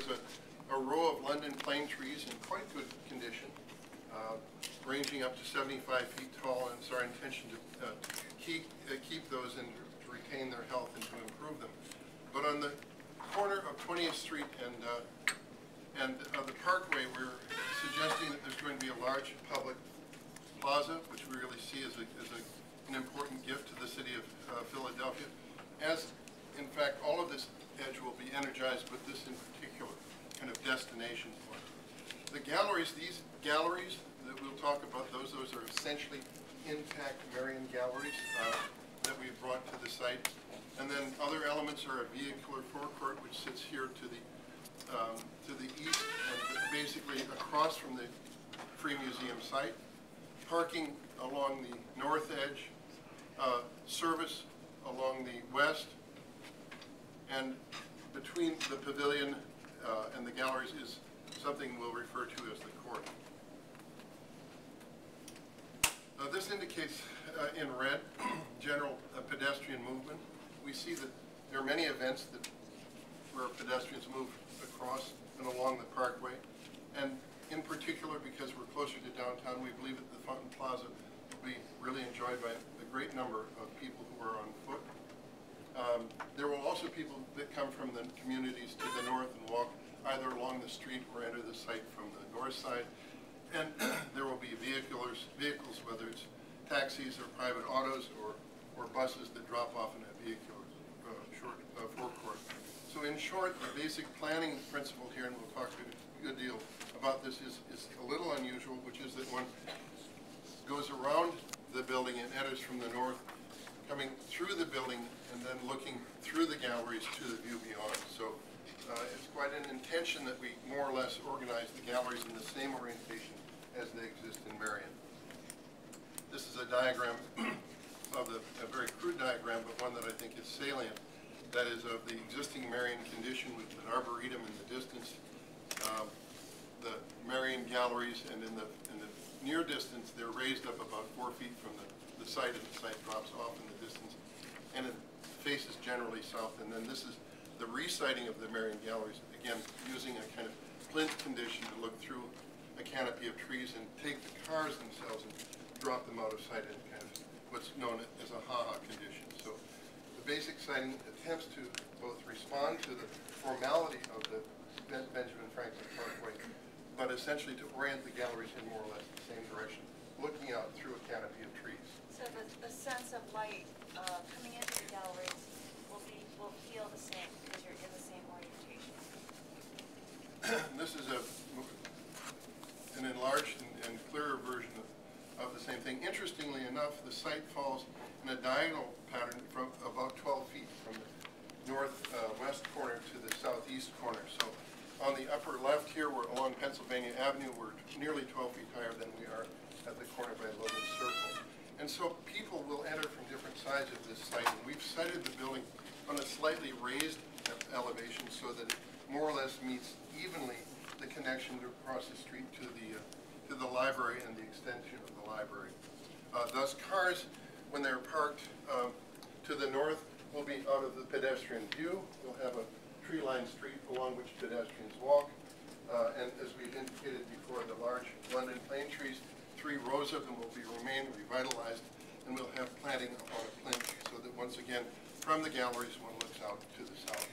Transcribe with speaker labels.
Speaker 1: floor is a row of London plane trees in quite good condition, ranging up to 75 feet tall, and it's our intention to keep those and to retain their health and to improve them. But on the corner of 20th Street and the Parkway, we're suggesting that there's going to be a large public plaza, which we really see as an important gift to the city of Philadelphia, as in fact all of this edge will be energized, but this in particular kind of destination point. The galleries, these galleries that we'll talk about, those are essentially intact Marian galleries that we've brought to the site. And then other elements are a vehicular forecourt, which sits here to the east and basically across from the Free Museum site. Parking along the north edge, service along the west, and between the pavilion and the galleries is something we'll refer to as the court. This indicates in red general pedestrian movement. We see that there are many events where pedestrians move across and along the Parkway, and in particular, because we're closer to downtown, we believe that the Fountain Plaza will be really enjoyed by a great number of people who are on foot. There will also be people that come from the communities to the north and walk either along the street or enter the site from the north side. And there will be vehicles, whether it's taxis or private autos or buses that drop off in a vehicular short forecourt. So in short, the basic planning principle here, and we'll talk a good deal about this, is a little unusual, which is that one goes around the building and enters from the north, coming through the building and then looking through the galleries to the view beyond. So it's quite an intention that we more or less organize the galleries in the same orientation as they exist in Marion. This is a diagram of a very crude diagram, but one that I think is salient. That is of the existing Marion condition with an arboretum in the distance, the Marion galleries, and in the near distance they're raised up about 4 feet from the site, and the site drops off in the distance, and it faces generally south. And then this is the resiting of the Marion galleries, again using a kind of plinth condition to look through a canopy of trees and take the cars themselves and drop them out of sight in kind of what's known as a ha-ha condition. So the basic siting attempts to both respond to the formality of the Benjamin Franklin Parkway, but essentially to orient the galleries in more or less the same direction, looking out through a canopy of trees.
Speaker 2: So the sense of light coming into the galleries will feel the same because you're in the same orientation.
Speaker 1: This is an enlarged and clearer version of the same thing. Interestingly enough, the site falls in a diagonal pattern from about 12 feet from the northwest corner to the southeast corner. So on the upper left here, we're along Pennsylvania Avenue. We're nearly 12 feet higher than we are at the corner by Logan Circle. And so people will enter from different sides of this site. And we've sited the building on a slightly raised elevation so that it more or less meets evenly the connection across the street to the library and the extension of the library. Thus, cars, when they're parked to the north, will be out of the pedestrian view. We'll have a tree-lined street along which pedestrians walk. And as we've indicated before, the large London plane trees, 3 rows of them will remain revitalized, and we'll have planting upon a plinth so that once again, from the galleries, one looks out to the south.